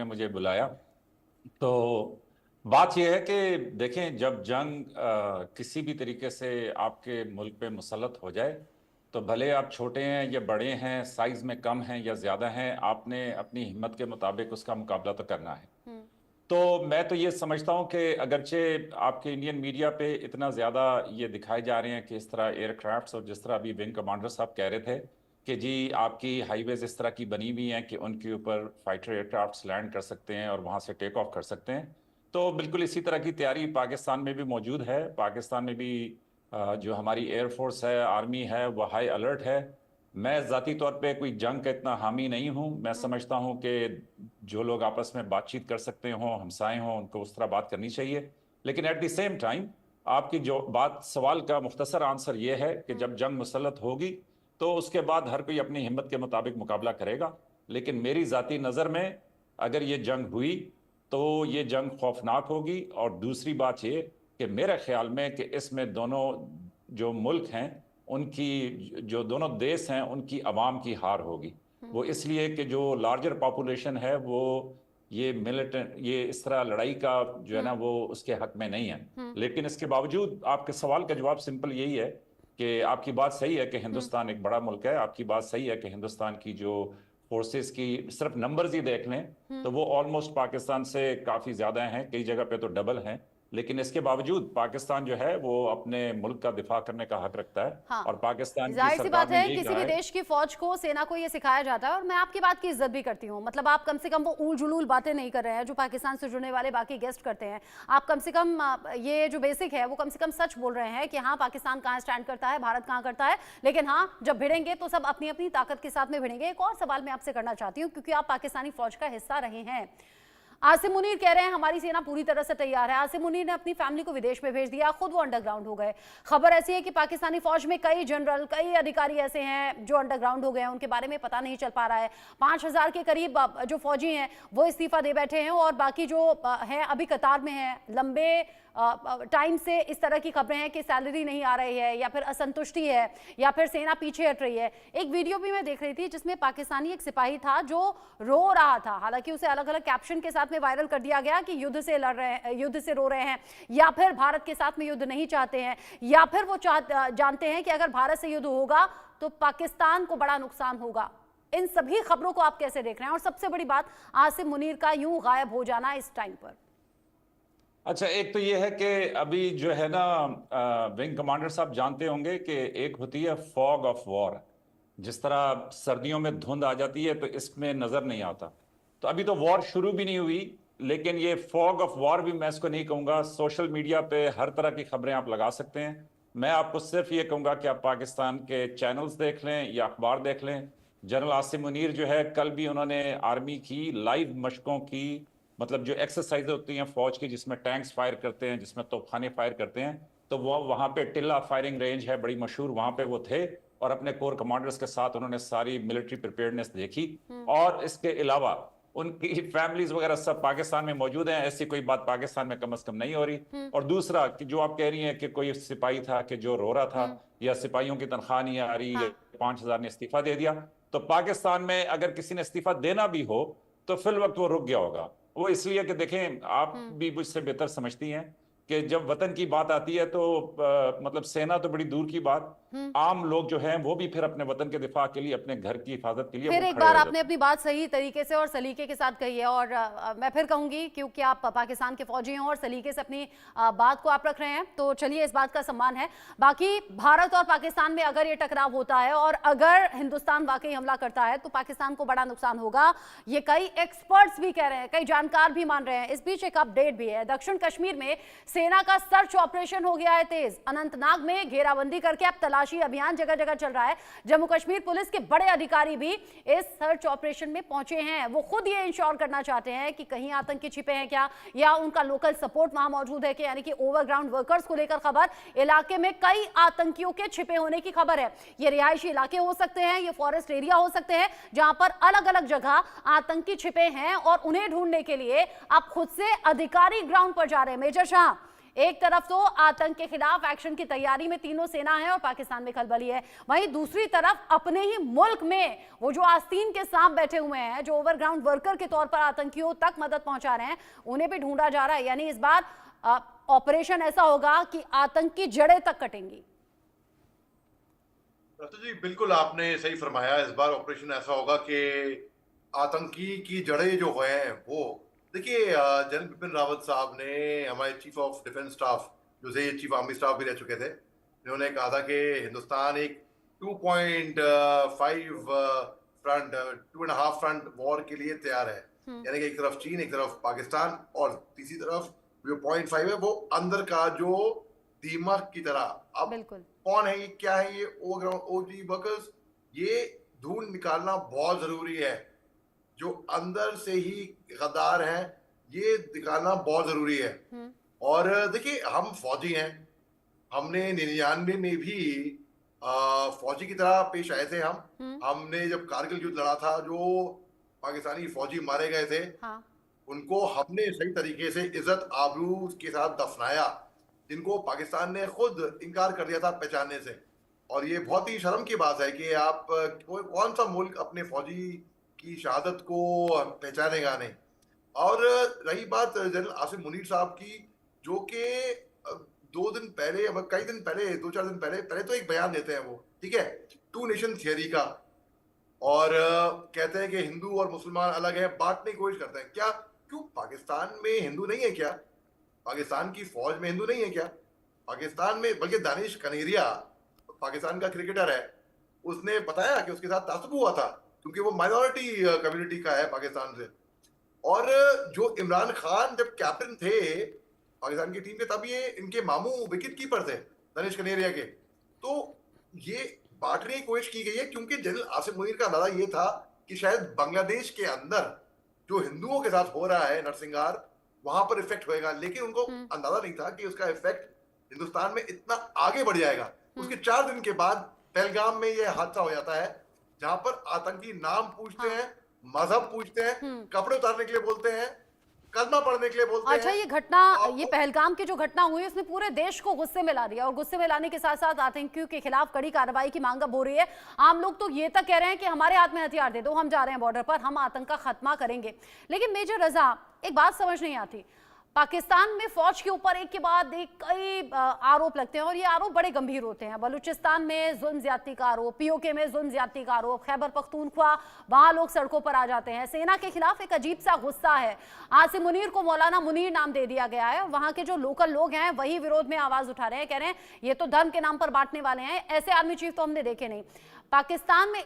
मुझे बुलाया। तो बात यह है कि देखें, जब जंग किसी भी तरीके से आपके मुल्क पे मुसल्लत हो जाए, तो भले आप छोटे हैं या बड़े हैं, साइज में कम हैं या ज़्यादा हैं, आपने अपनी हिम्मत के मुताबिक उसका मुकाबला तो करना है। तो मैं तो ये समझता हूँ कि अगरचे आपके इंडियन मीडिया पे इतना ज़्यादा ये दिखाए जा रहे हैं कि इस तरह एयरक्राफ्ट्स, और जिस तरह अभी विंग कमांडर साहब कह रहे थे कि जी आपकी हाईवेज इस तरह की बनी हुई हैं कि उनके ऊपर फाइटर एयरक्राफ्ट्स लैंड कर सकते हैं और वहाँ से टेक ऑफ कर सकते हैं। तो बिल्कुल इसी तरह की तैयारी पाकिस्तान में भी मौजूद है। पाकिस्तान में भी जो हमारी एयरफोर्स है, आर्मी है, वो हाई अलर्ट है। मैं ज़ाती तौर पे कोई जंग का इतना हामी नहीं हूँ। मैं समझता हूँ कि जो लोग आपस में बातचीत कर सकते हों, हमसाए हों, उनको उस तरह बात करनी चाहिए। लेकिन एट द सेम टाइम आपकी जो बात, सवाल का मुख्तसर आंसर ये है कि जब जंग मुसल्लत होगी तो उसके बाद हर कोई अपनी हिम्मत के मुताबिक मुकाबला करेगा। लेकिन मेरी ज़ाती नज़र में अगर ये जंग हुई तो ये जंग खौफनाक होगी। और दूसरी बात ये कि मेरे ख्याल में कि इसमें दोनों जो मुल्क हैं, उनकी जो दोनों देश हैं, उनकी आवाम की हार होगी। वो इसलिए कि जो लार्जर पॉपुलेशन है वो ये मिलिटेंट, ये इस तरह लड़ाई का जो है ना वो उसके हक में नहीं है। लेकिन इसके बावजूद आपके सवाल का जवाब सिंपल यही है कि आपकी बात सही है कि हिंदुस्तान एक बड़ा मुल्क है। आपकी बात सही है कि हिंदुस्तान की जो फोर्सेस की सिर्फ नंबर्स ही देख लें तो वो ऑलमोस्ट पाकिस्तान से काफ़ी ज़्यादा हैं, कई जगह पे तो डबल हैं। लेकिन इसके बावजूद पाकिस्तान जो है वो अपने मुल्क का दिफा करने का हक रखता है। हाँ, और पाकिस्तान की जाहिर सी सरकार बात ने है, यही किसी कहा भी है। देश की फौज को, सेना को ये सिखाया जाता है। और मैं आपकी बात की इज्जत भी करती हूँ। मतलब आप कम से कम वो ऊल जुलूल बातें नहीं कर रहे हैं जो पाकिस्तान से जुड़ने वाले बाकी गेस्ट करते हैं। आप कम से कम ये जो बेसिक है वो कम से कम सच बोल रहे हैं कि हाँ, पाकिस्तान कहाँ स्टैंड करता है, भारत कहाँ करता है। लेकिन हाँ, जब भिड़ेंगे तो सब अपनी अपनी ताकत के साथ में भिड़ेंगे। एक और सवाल मैं आपसे करना चाहती हूँ, क्योंकि आप पाकिस्तानी फौज का हिस्सा रहे हैं। आसिम मुनीर कह रहे हैं हमारी सेना पूरी तरह से तैयार है। आसिम मुनीर ने अपनी फैमिली को विदेश में भेज दिया, खुद वो अंडरग्राउंड हो गए। खबर ऐसी है कि पाकिस्तानी फौज में कई जनरल, कई अधिकारी ऐसे हैं जो अंडरग्राउंड हो गए हैं, उनके बारे में पता नहीं चल पा रहा है। 5,000 के करीब जो फौजी हैं वो इस्तीफा दे बैठे हैं, और बाकी जो हैं अभी कतार में हैं। लंबे टाइम से इस तरह की खबरें हैं कि सैलरी नहीं आ रही है, या फिर असंतुष्टि है, या फिर सेना पीछे हट रही है। एक वीडियो भी मैं देख रही थी जिसमें पाकिस्तानी एक सिपाही था जो रो रहा था। हालांकि उसे अलग अलग कैप्शन के साथ में वायरल कर दिया गया कि युद्ध से लड़ रहे हैं, युद्ध से रो रहे हैं, या फिर भारत के साथ में युद्ध नहीं चाहते हैं, या फिर वो जानते हैं कि अगर भारत से युद्ध होगा तो पाकिस्तान को बड़ा नुकसान होगा। इन सभी खबरों को आप कैसे देख रहे हैं? और सबसे बड़ी बात, आसिम मुनीर का यूं गायब हो जाना इस टाइम पर। अच्छा, एक तो ये है कि अभी जो है ना विंग कमांडर साहब जानते होंगे कि एक होती है फॉग ऑफ वॉर। जिस तरह सर्दियों में धुंध आ जाती है तो इसमें नजर नहीं आता। तो अभी तो वॉर शुरू भी नहीं हुई, लेकिन ये फॉग ऑफ वॉर भी मैं इसको नहीं कहूँगा। सोशल मीडिया पे हर तरह की खबरें आप लगा सकते हैं। मैं आपको सिर्फ ये कहूँगा कि आप पाकिस्तान के चैनल्स देख लें या अखबार देख लें। जनरल आसिम मुनीर जो है, कल भी उन्होंने आर्मी की लाइव मशकों की, मतलब जो एक्सरसाइज होती हैं फौज की, जिसमें टैंक्स फायर करते हैं, जिसमें तोपखाने फायर करते हैं, तो वो वहाँ पे टिल्ला फायरिंग रेंज है बड़ी मशहूर, वहाँ पे वो थे और अपने कोर कमांडर्स के साथ उन्होंने सारी मिलिट्री प्रिपेयर्डनेस देखी। और इसके अलावा उनकी फैमिलीज वगैरह सब पाकिस्तान में मौजूद हैं। ऐसी कोई बात पाकिस्तान में कम से कम नहीं हो रही। और दूसरा कि जो आप कह रही हैं कि कोई सिपाही था कि जो रो रहा था, या सिपाहियों की तनख्वाह नहीं आ रही, या 5,000 ने इस्तीफा दे दिया, तो पाकिस्तान में अगर किसी ने इस्तीफा देना भी हो तो फिल वक्त वो रुक गया होगा। वो इसलिए कि देखें, आप भी मुझसे बेहतर समझती हैं कि जब वतन की बात आती है तो मतलब सेना तो बड़ी दूर की बात, आम लोग जो हैं वो भी फिर अपने वतन के दिफा के लिए, अपने घर की हिफाजत के लिए फिर वो एक खड़े बार हो आपने जाते अपनी बात सही तरीके से और सलीके के साथ कही है। और मैं फिर कहूंगी, क्योंकि आप पाकिस्तान के फौजी हैं और सलीके से अपनी बात को आप रख रहे हैं, तो चलिए, इस बात का सम्मान है। बाकी भारत और पाकिस्तान में अगर ये टकराव होता है और अगर हिंदुस्तान वाकई हमला करता है तो पाकिस्तान को बड़ा नुकसान होगा। ये कई एक्सपर्ट्स भी कह रहे हैं, कई जानकार भी मान रहे हैं। इस बीच एक अपडेट भी है। दक्षिण कश्मीर में सेना का सर्च ऑपरेशन हो गया है तेज। अनंतनाग में घेराबंदी करके अब तलाशी अभियान जगह जगह चल रहा है। जम्मू कश्मीर पुलिस के बड़े अधिकारी भी इस सर्च ऑपरेशन में पहुंचे हैं। वो खुद ये इंश्योर करना चाहते हैं कि कहीं आतंकी छिपे हैं क्या, या उनका लोकल सपोर्ट वहां मौजूद है कि, यानी कि ओवरग्राउंड वर्कर्स को लेकर खबर। इलाके में कई आतंकियों के छिपे होने की खबर है। ये रिहायशी इलाके हो सकते हैं, ये फॉरेस्ट एरिया हो सकते हैं, जहां पर अलग अलग जगह आतंकी छिपे हैं, और उन्हें ढूंढने के लिए अब खुद से अधिकारी ग्राउंड पर जा रहे हैं। मेजर शाह, एक तरफ तो आतंक के खिलाफ एक्शन की तैयारी में तीनों सेना है और पाकिस्तान में खलबली है, वहीं दूसरी तरफ अपने ही मुल्क में वो जो आस्तीन के सांप बैठे हुए हैं, जो ओवरग्राउंड वर्कर के तौर पर आतंकियों तक मदद पहुंचा रहे हैं, उन्हें भी ढूंढा जा रहा है। यानी इस बार ऑपरेशन ऐसा होगा कि आतंक की जड़ें तक कटेंगी। तो जी बिल्कुल आपने सही फरमाया। इस बार ऑपरेशन ऐसा होगा कि आतंकी की जड़ें जो हैं वो देखिए, जनरल बिपिन रावत साहब ने, हमारे चीफ ऑफ डिफेंस स्टाफ जो से चीफ आर्मी स्टाफ भी रह चुके थे, उन्होंने कहा था कि हिंदुस्तान एक 2.5 फ्रंट 2.5 फ्रंट वॉर के लिए तैयार है। यानी कि एक तरफ चीन, एक तरफ पाकिस्तान, और तीसरी तरफ जो 0.5 है वो अंदर का जो दीमक की तरह। अब बिल्कुल कौन है ये, क्या है ये ओवरग्राउंड ओजी वर्कर्स, ये ढूंढ निकालना बहुत जरूरी है। जो अंदर से ही गद्दार हैं ये दिखाना बहुत जरूरी है। और देखिए, हम फौजी हैं, हमने 99 में भी फौजी की तरह पेश आए थे। हमने जब कारगिल युद्ध लड़ा था, जो पाकिस्तानी फौजी मारे गए थे, हाँ। उनको हमने सही तरीके से इज्जत आबरू के साथ दफनाया, जिनको पाकिस्तान ने खुद इनकार कर दिया था पहचानने से। और ये बहुत ही शर्म की बात है कि आप कौन सा मुल्क अपने फौजी की शहादत को पहचानेगा नहीं। और रही बात जनरल आसिम मुनीर साहब की, जो कि 2 दिन पहले, कई दिन पहले, 2-4 दिन पहले तो एक बयान देते हैं वो, ठीक है, 2 नेशन थियरी का, और कहते हैं कि हिंदू और मुसलमान अलग है, बांटने की कोशिश करते हैं। क्या, क्यों पाकिस्तान में हिंदू नहीं है क्या? पाकिस्तान की फौज में हिंदू नहीं है क्या? पाकिस्तान में, बल्कि दानिश कनेरिया पाकिस्तान का क्रिकेटर है, उसने बताया कि उसके साथ तासुब हुआ था, क्योंकि वो माइनॉरिटी कम्युनिटी का है पाकिस्तान से। और जो इमरान खान जब कैप्टन थे पाकिस्तान की टीम के, तब ये इनके मामू विकेट कीपर थे दानिश कनेरिया के। तो ये बांटने की कोशिश की गई है, क्योंकि जनरल आसिम मुनीर का अंदाजा ये था कि शायद बांग्लादेश के अंदर जो हिंदुओं के साथ हो रहा है नरसिंहार, वहां पर इफेक्ट होएगा। लेकिन उनको अंदाजा नहीं था कि उसका इफेक्ट हिंदुस्तान में इतना आगे बढ़ जाएगा। उसके 4 दिन के बाद पहलगाम में ये हादसा हो जाता है, जहां पर आतंकी नाम पूछते हैं, मजहब पूछते हैं, कपड़े उतारने के लिए बोलते हैं, कलमा पढ़ने के लिए बोलते अच्छा, हैं। ये घटना, ये पहलगाम की जो घटना हुई, उसने पूरे देश को गुस्से में ला दिया, और गुस्से में लाने के साथ साथ आतंकियों के खिलाफ कड़ी कार्रवाई की मांग अब हो रही है। आम लोग तो ये तक कह रहे हैं कि हमारे हाथ में हथियार दे दो, हम जा रहे हैं बॉर्डर पर, हम आतंक का खात्मा करेंगे। लेकिन मेजर रजा, एक बात समझ नहीं आती, पाकिस्तान में फौज के ऊपर एक के बाद एक कई आरोप लगते हैं, और ये आरोप बड़े गंभीर होते हैं। बलूचिस्तान में जुल्म ज्यादती का आरोप, पीओके में जुल्म ज्यादती का आरोप, खैबर पख्तूनख्वा, वहां लोग सड़कों पर आ जाते हैं। सेना के खिलाफ एक अजीब सा गुस्सा है। आसिम मुनीर को मौलाना मुनीर नाम दे दिया गया है, वहां के जो लोकल लोग हैं वही विरोध में आवाज उठा रहे हैं, कह रहे हैं ये तो धर्म के नाम पर बांटने वाले हैं। ऐसे आर्मी चीफ तो हमने देखे नहीं। पाकिस्तान में